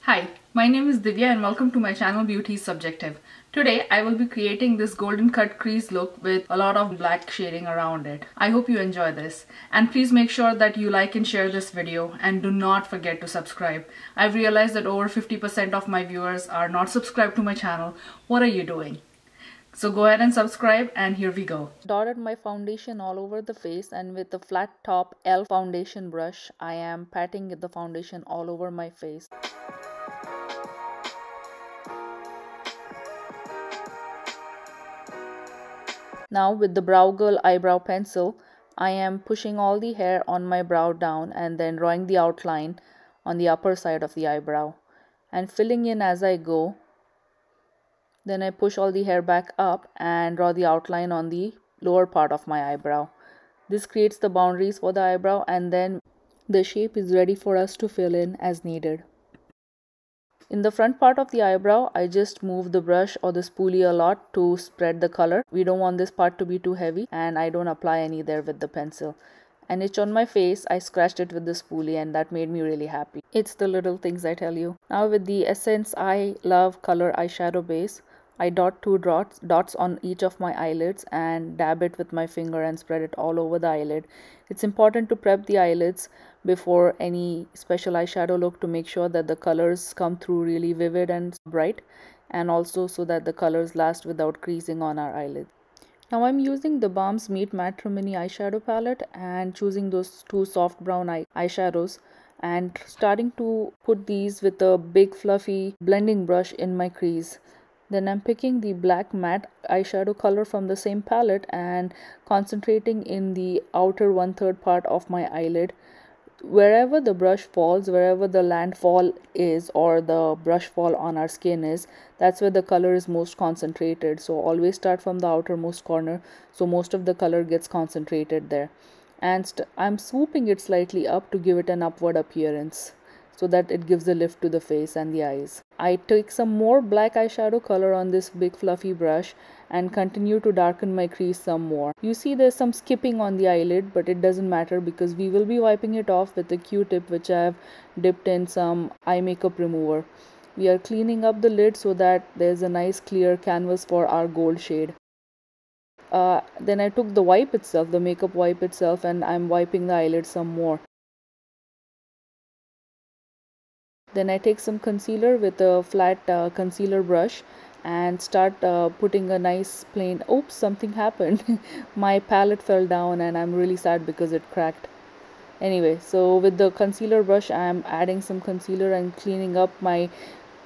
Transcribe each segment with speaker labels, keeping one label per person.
Speaker 1: Hi, my name is Divya and welcome to my channel Beauty is Subjective. Today I will be creating this golden cut crease look with a lot of black shading around it. I hope you enjoy this and please make sure that you like and share this video and do not forget to subscribe. I've realized that over 50% of my viewers are not subscribed to my channel. What are you doing? So go ahead and subscribe and here we go. Dotted my foundation all over the face and with a flat top e.l.f. foundation brush, I am patting the foundation all over my face. Now with the Brow Girl eyebrow pencil, I am pushing all the hair on my brow down and then drawing the outline on the upper side of the eyebrow and filling in as I go. Then I push all the hair back up and draw the outline on the lower part of my eyebrow. This creates the boundaries for the eyebrow and then the shape is ready for us to fill in as needed. In the front part of the eyebrow, I just move the brush or the spoolie a lot to spread the color. We don't want this part to be too heavy and I don't apply any there with the pencil. An itch on my face, I scratched it with the spoolie and that made me really happy. It's the little things I tell you. Now with the Essence I Love Color eyeshadow base, I dot two dots on each of my eyelids and dab it with my finger and spread it all over the eyelid. It's important to prep the eyelids before any special eyeshadow look to make sure that the colors come through really vivid and bright, and also so that the colors last without creasing on our eyelids. Now I'm using the Balm's Meet Matrimony eyeshadow palette and choosing those two soft brown eyeshadows and starting to put these with a big fluffy blending brush in my crease. Then I'm picking the black matte eyeshadow color from the same palette and concentrating in the outer 1/3 part of my eyelid. Wherever the brush falls, wherever the landfall is or the brush fall on our skin is, that's where the color is most concentrated. So always start from the outermost corner so most of the color gets concentrated there. And I'm swooping it slightly up to give it an upward appearance, so that it gives a lift to the face and the eyes. I take some more black eyeshadow color on this big fluffy brush and continue to darken my crease some more. You see there's some skipping on the eyelid, but it doesn't matter because we will be wiping it off with a Q-tip which I have dipped in some eye makeup remover. We are cleaning up the lid so that there's a nice clear canvas for our gold shade. Then I took the wipe itself, the makeup wipe itself, and I'm wiping the eyelid some more. Then I take some concealer with a flat concealer brush and start putting a nice plain. Oops, something happened. My palette fell down and I'm really sad because it cracked. Anyway, so with the concealer brush I'm adding some concealer and cleaning up my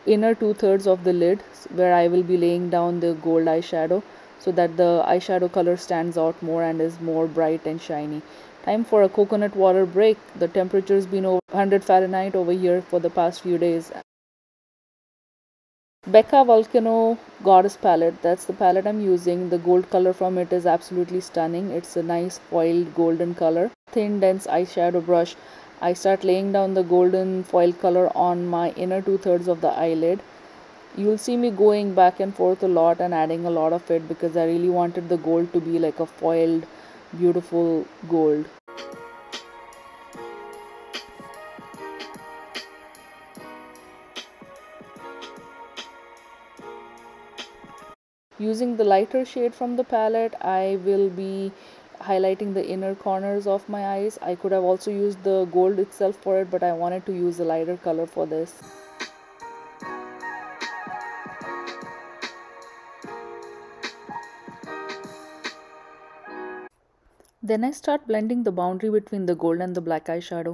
Speaker 1: inner 2/3 of the lid where I will be laying down the gold eyeshadow so that the eyeshadow color stands out more and is more bright and shiny. Time for a coconut water break. The temperature's been over 100 Fahrenheit over here for the past few days. Becca Volcano Goddess palette, that's the palette I'm using. The gold color from it is absolutely stunning. It's a nice foiled golden color. Thin dense eyeshadow brush. I start laying down the golden foil color on my inner 2/3 of the eyelid. You'll see me going back and forth a lot and adding a lot of it because I really wanted the gold to be like a foiled beautiful gold. Using the lighter shade from the palette, I will be highlighting the inner corners of my eyes. I could have also used the gold itself for it, but I wanted to use a lighter color for this. Then I start blending the boundary between the gold and the black eyeshadow.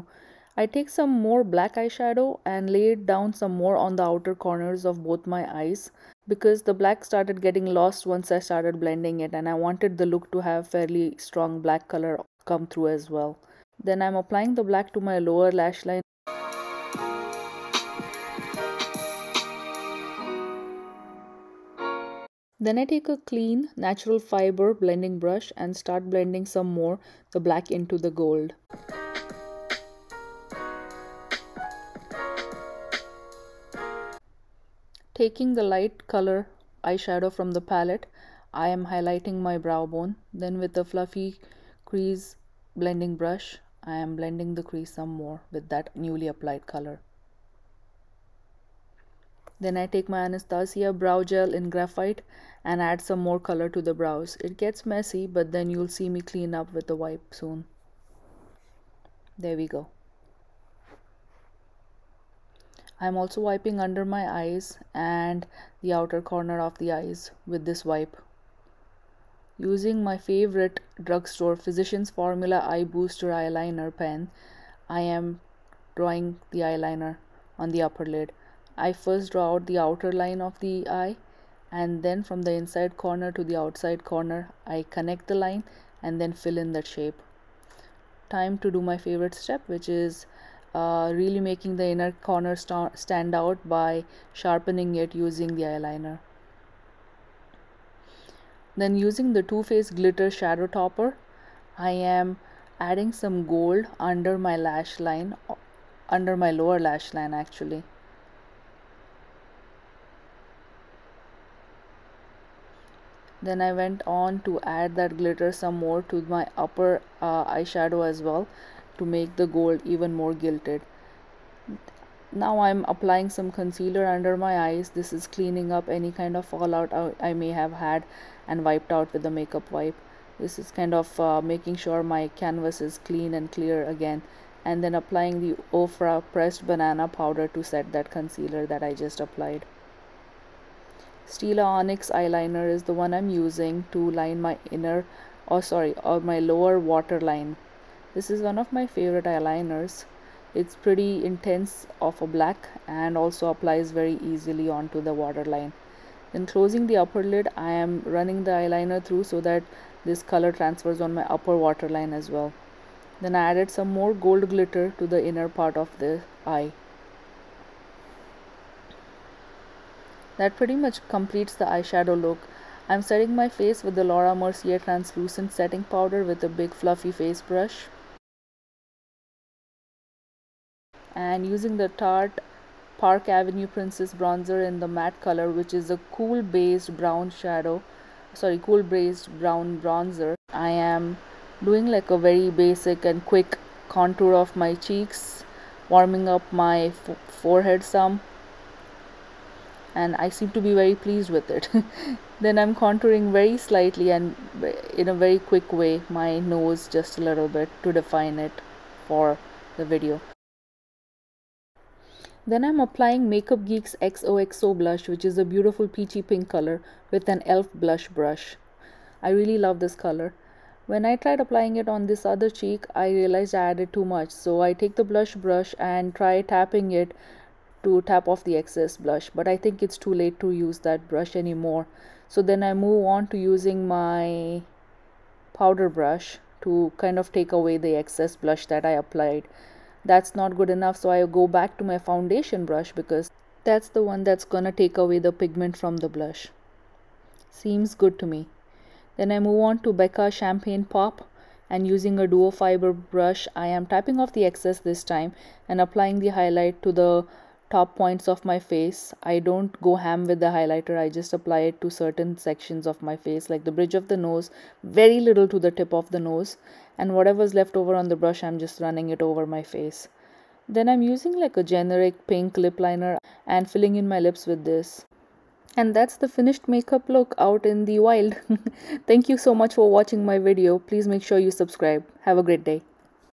Speaker 1: I take some more black eyeshadow and lay it down some more on the outer corners of both my eyes because the black started getting lost once I started blending it and I wanted the look to have fairly strong black color come through as well. Then I'm applying the black to my lower lash line. Then I take a clean natural fiber blending brush and start blending some more the black into the gold. Taking the light color eyeshadow from the palette, I am highlighting my brow bone. Then with a fluffy crease blending brush, I am blending the crease some more with that newly applied color. Then I take my Anastasia brow gel in graphite and add some more color to the brows. It gets messy, but then you'll see me clean up with the wipe soon. There we go. I'm also wiping under my eyes and the outer corner of the eyes with this wipe. Using my favorite drugstore Physicians Formula Eye Booster eyeliner pen, I am drawing the eyeliner on the upper lid. I first draw out the outer line of the eye, and then from the inside corner to the outside corner I connect the line and then fill in that shape. Time to do my favorite step, which is really making the inner corner stand out by sharpening it using the eyeliner. Then using the Too Faced glitter shadow topper, I am adding some gold under my lash line, under my lower lash line actually. Then I went on to add that glitter some more to my upper eyeshadow as well, to make the gold even more gilded. Now I'm applying some concealer under my eyes. This is cleaning up any kind of fallout I may have had and wiped out with the makeup wipe. This is kind of making sure my canvas is clean and clear again, and then applying the Ofra pressed banana powder to set that concealer that I just applied. Stila Onyx eyeliner is the one I'm using to line my my lower waterline. This is one of my favorite eyeliners. It's pretty intense of a black and also applies very easily onto the waterline. Then closing the upper lid, I am running the eyeliner through so that this color transfers on my upper waterline as well. Then I added some more gold glitter to the inner part of the eye. That pretty much completes the eyeshadow look. I'm setting my face with the Laura Mercier translucent setting powder with a big fluffy face brush. And using the Tarte Park Avenue Princess bronzer in the matte color, which is a cool based brown bronzer. I am doing like a very basic and quick contour of my cheeks, warming up my forehead some, and I seem to be very pleased with it. Then I'm contouring very slightly and in a very quick way my nose just a little bit to define it for the video. Then I'm applying Makeup Geek's XOXO blush, which is a beautiful peachy pink color, with an e.l.f. blush brush. I really love this color. When I tried applying it on this other cheek, I realized I added too much, so I take the blush brush and try tapping it to tap off the excess blush, but I think it's too late to use that brush anymore. So then I move on to using my powder brush to kind of take away the excess blush that I applied. That's not good enough, so I go back to my foundation brush because that's the one that's gonna take away the pigment from the blush. Seems good to me. Then I move on to Becca Champagne Pop, and using a duo fiber brush I am tapping off the excess this time and applying the highlight to the top points of my face. I don't go ham with the highlighter, I just apply it to certain sections of my face, like the bridge of the nose, very little to the tip of the nose, and whatever's left over on the brush I'm just running it over my face. Then I'm using like a generic pink lip liner and filling in my lips with this. And that's the finished makeup look out in the wild. Thank you so much for watching my video. Please make sure you subscribe. Have a great day.